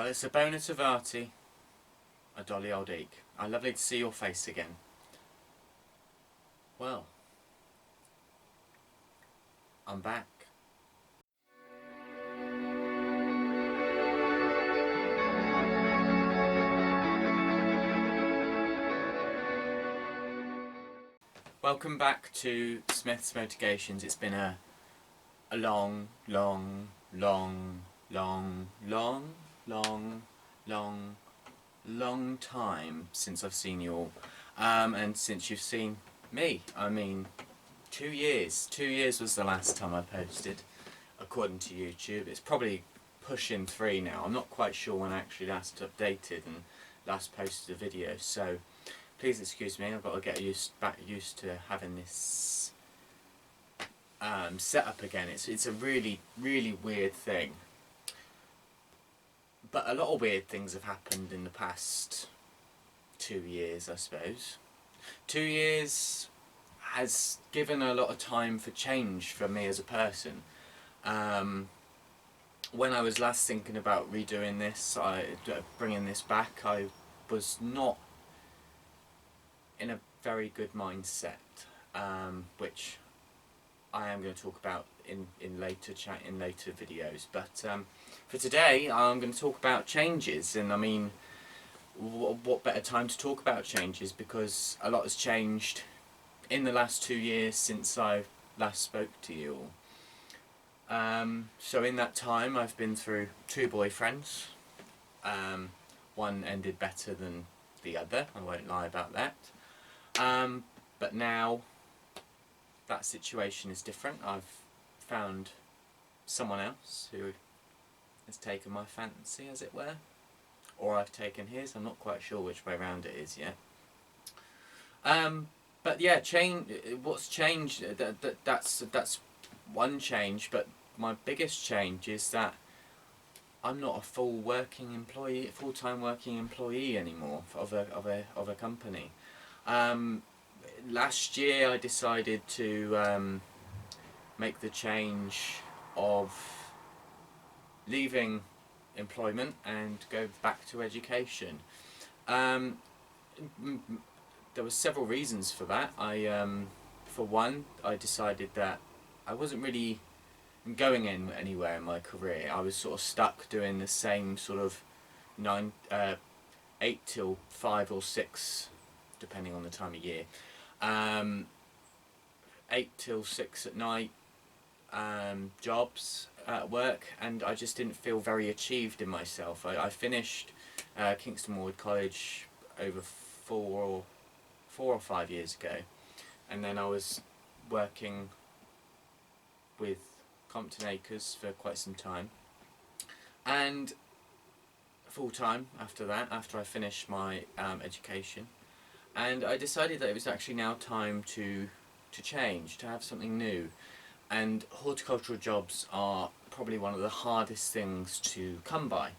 Well, it's a bona Tavati, a dolly old eek. Lovely to see your face again. Well, I'm back. Welcome back to Smith's Motivations. It's been a long time since I've seen you all, and since you've seen me. I mean, 2 years. 2 years was the last time I posted, according to YouTube. It's probably pushing 3 now. I'm not quite sure when I actually last updated and last posted a video, so please excuse me. I've got to get back used to having this set up again. It's a really weird thing. But a lot of weird things have happened in the past 2 years, I suppose. 2 years has given a lot of time for change for me as a person. When I was last thinking about redoing this, bringing this back, I was not in a very good mindset, which I am going to talk about in later videos. But for today, I'm going to talk about changes, and I mean, what better time to talk about changes, because a lot has changed in the last 2 years since I last spoke to you all. So in that time, I've been through 2 boyfriends. One ended better than the other, I won't lie about that. But now that situation is different. I've found someone else who has taken my fancy, as it were, or I've taken his. I'm not quite sure which way around it is yet. But yeah, what's changed? That's one change. But my biggest change is that I'm not a full-time working employee anymore of a company. Last year I decided to make the change of leaving employment and go back to education. There were several reasons for that. For one, I decided that I wasn't really going anywhere in my career. I was sort of stuck doing the same sort of 8 till 5 or 6, depending on the time of year. 8 till 6 at night jobs at work, and I just didn't feel very achieved in myself. I finished Kingston Ward College over 4 or 5 years ago, and then I was working with Compton Acres for quite some time, and full-time after that, after I finished my education. And I decided that it was actually now time to change, to have something new. And horticultural jobs are probably one of the hardest things to come by,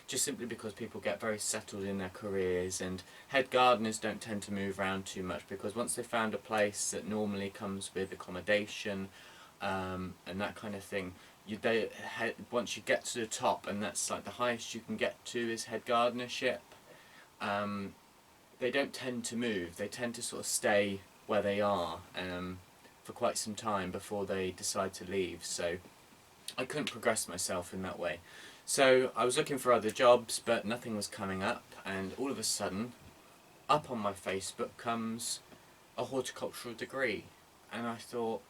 just simply because people get very settled in their careers, and head gardeners don't tend to move around too much, because once they've found a place that normally comes with accommodation and that kind of thing, once you get to the top, and that's like the highest you can get to is head gardenership, they don't tend to move. They tend to sort of stay where they are for quite some time before they decide to leave. So I couldn't progress myself in that way. So I was looking for other jobs, but nothing was coming up, and all of a sudden, up on my Facebook comes a horticultural degree, and I thought,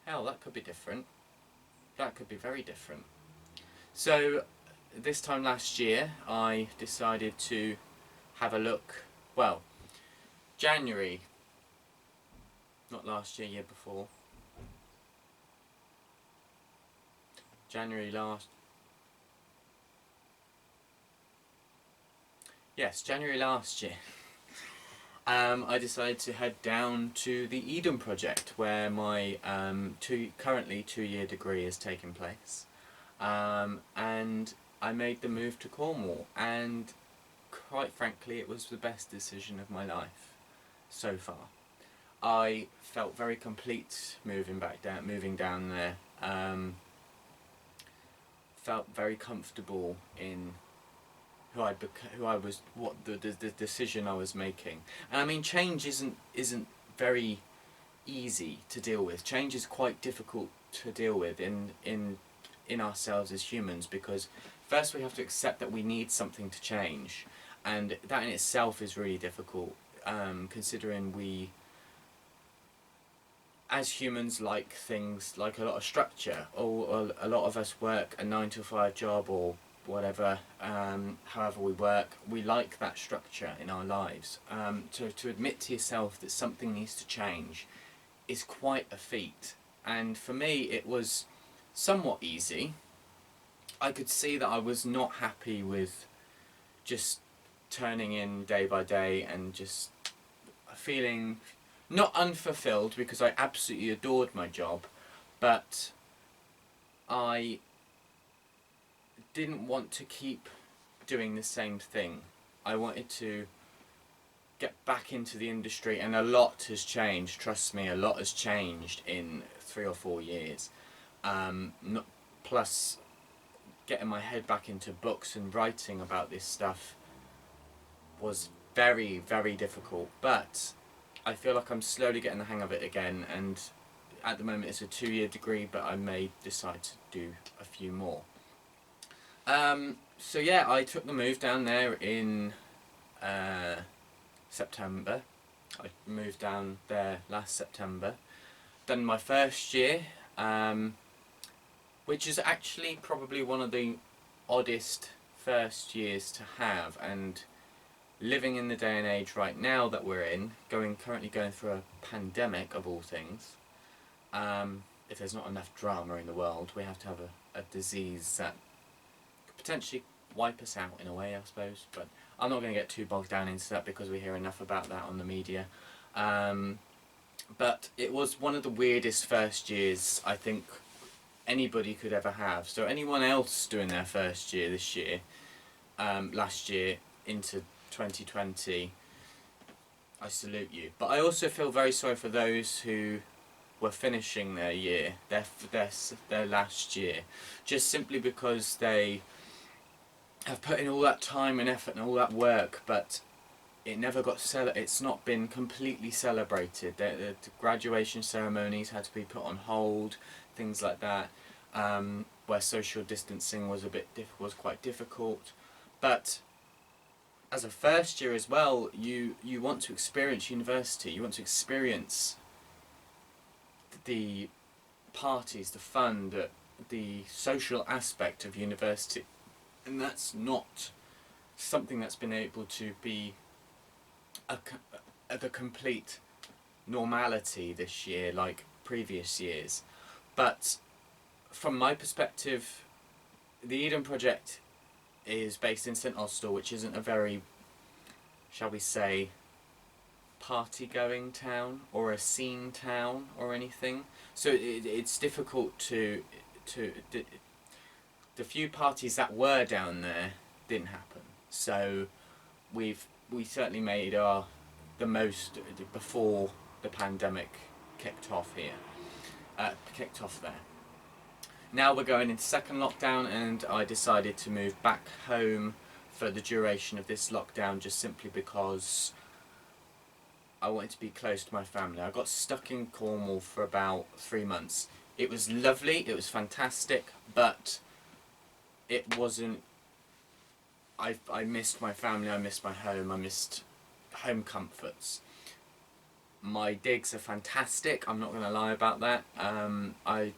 hell, that could be different. That could be very different. So this time last year, I decided to have a look. Well, January, not last year, year before. January last year, I decided to head down to the Eden Project, where my currently 2-year degree is taking place, and I made the move to Cornwall, and quite frankly it was the best decision of my life so far. I felt very complete moving down there. felt very comfortable in who I was, what the decision I was making. And I mean, change isn't very easy to deal with. Change is quite difficult to deal with in ourselves as humans, because first we have to accept that we need something to change, and that in itself is really difficult, considering we as humans like things like a lot of structure, or a lot of us work a 9 to 5 job or whatever, however we work, we like that structure in our lives. To admit to yourself that something needs to change is quite a feat, and for me it was somewhat easy. I could see that I was not happy with just turning in day by day and just feeling not unfulfilled, because I absolutely adored my job, but I didn't want to keep doing the same thing. I wanted to get back into the industry, and a lot has changed, trust me, a lot has changed in 3 or 4 years. Plus getting my head back into books and writing about this stuff was very, very difficult, but I feel like I'm slowly getting the hang of it again, and at the moment it's a 2-year degree, but I may decide to do a few more. So yeah, I took the move down there in September. I moved down there last September. Done my first year, which is actually probably one of the oddest first years to have, and living in the day and age right now that we're in, currently going through a pandemic of all things, if there's not enough drama in the world, we have to have a disease that could potentially wipe us out in a way, I suppose, but I'm not going to get too bogged down into that because we hear enough about that on the media. But it was one of the weirdest first years I think anybody could ever have. So anyone else doing their first year this year, last year into 2020, I salute you. But I also feel very sorry for those who were finishing their year, their last year, just simply because they have put in all that time and effort and all that work, but it never got it's not been completely celebrated. The graduation ceremonies had to be put on hold, things like that, where social distancing was quite difficult. But as a first year as well, you want to experience university, you want to experience the parties, the fun, the social aspect of university, and that's not something that's been able to be the complete normality this year like previous years. But from my perspective, the Eden Project is based in St Austell, which isn't a very, shall we say, party-going town or a scene town or anything. So it's difficult to the few parties that were down there didn't happen. So we certainly made the most before the pandemic kicked off here, kicked off there. Now we're going into second lockdown, and I decided to move back home for the duration of this lockdown, just simply because I wanted to be close to my family. I got stuck in Cornwall for about 3 months. It was lovely, it was fantastic, but it wasn't. I missed my family, I missed my home, I missed home comforts. My digs are fantastic, I'm not going to lie about that. I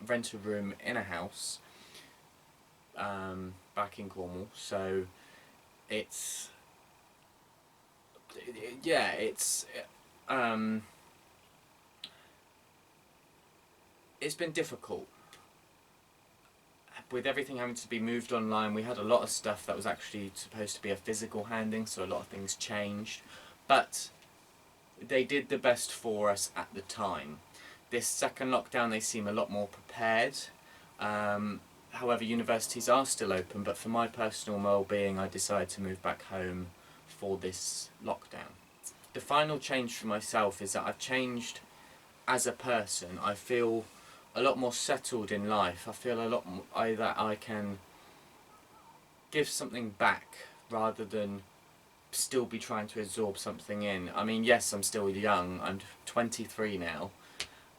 rent a room in a house back in Cornwall, so it's been difficult with everything having to be moved online. We had a lot of stuff that was actually supposed to be a physical handing, so a lot of things changed, but they did the best for us at the time. This second lockdown, they seem a lot more prepared. However, universities are still open, but for my personal well-being, I decided to move back home for this lockdown. The final change for myself is that I've changed as a person. I feel a lot more settled in life. I feel a lot more, that I can give something back rather than still be trying to absorb something in. I mean, yes, I'm still young. I'm 23 now,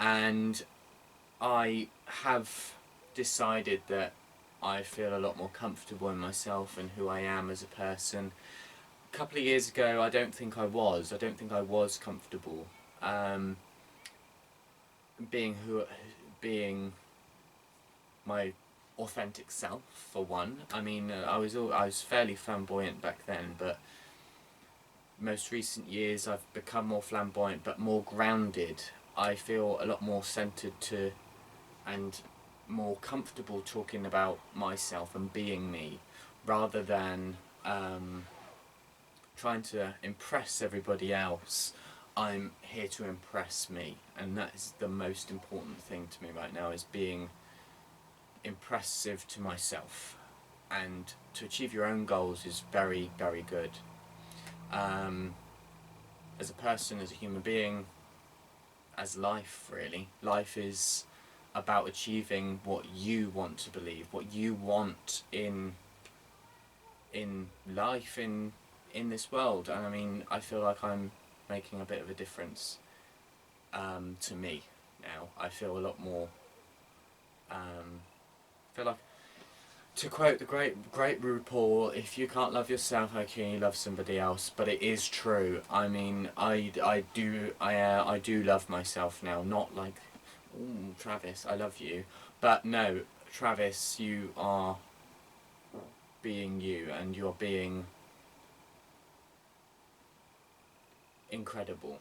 and I have decided that I feel a lot more comfortable in myself and who I am as a person. A couple of years ago, I don't think I was. I don't think I was comfortable being my authentic self, for one. I mean, I was fairly flamboyant back then, but most recent years I've become more flamboyant but more grounded. I feel a lot more centered to and more comfortable talking about myself and being me, rather than trying to impress everybody else. I'm here to impress me, and that is the most important thing to me right now, is being impressive to myself. And to achieve your own goals is very, very good. As a person, as a human being, as life, really. Life is about achieving what you want to believe, what you want in life, in this world. And I mean, I feel like I'm making a bit of a difference to me now. I feel a lot more feel like, to quote the great RuPaul, if you can't love yourself, how can you love somebody else? But it is true. I mean, I do love myself now. Not like, ooh, Travis, I love you. But no, Travis, you are being you, and you're being incredible.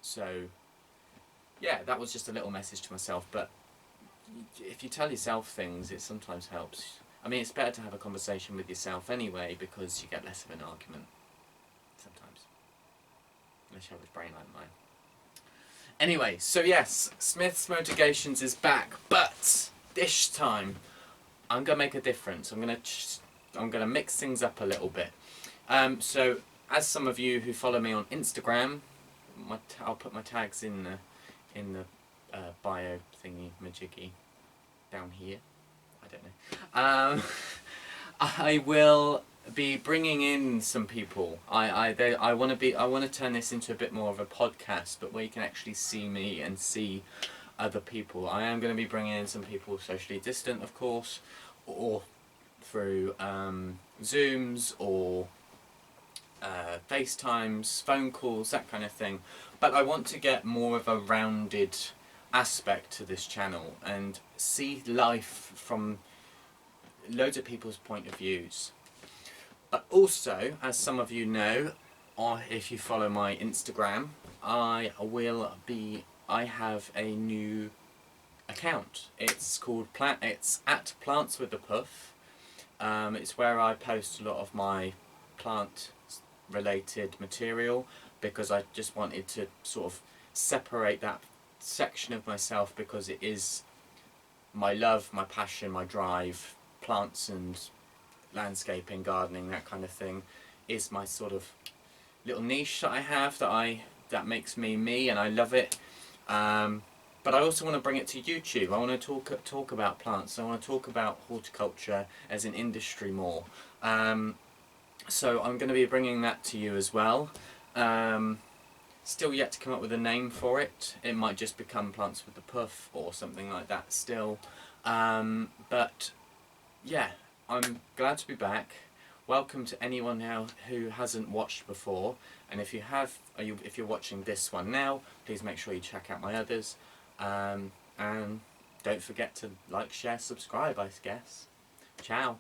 So, yeah, that was just a little message to myself. But if you tell yourself things, it sometimes helps. I mean, it's better to have a conversation with yourself anyway, because you get less of an argument sometimes. Unless you have a brain like mine. Anyway, so yes, Smith's Motivations is back, but this time I'm gonna make a difference. I'm gonna mix things up a little bit. So, as some of you who follow me on Instagram, I'll put my tags in the bio thingy majiggy down here. I don't know. I will be bringing in some people. I want to turn this into a bit more of a podcast, but where you can actually see me and see other people. I am going to be bringing in some people socially distant, of course, or through Zooms or FaceTimes, phone calls, that kind of thing. But I want to get more of a rounded aspect to this channel and see life from loads of people's point of views. But also, as some of you know, or if you follow my Instagram, I have a new account. It's called it's at Plants with the Puff. It's where I post a lot of my plant related material, because I just wanted to sort of separate that section of myself, because it is my love, my passion, my drive. Plants and landscaping, gardening, that kind of thing is my sort of little niche that I have, that makes me me, and I love it. But I also want to bring it to YouTube. I want to talk about plants. I want to talk about horticulture as an industry more. So I'm going to be bringing that to you as well. Still yet to come up with a name for it. It might just become Plants with the Puff or something like that still. But yeah, I'm glad to be back. Welcome to anyone now who hasn't watched before, and if you have, if you're watching this one now, please make sure you check out my others, and don't forget to like, share, subscribe, I guess. Ciao.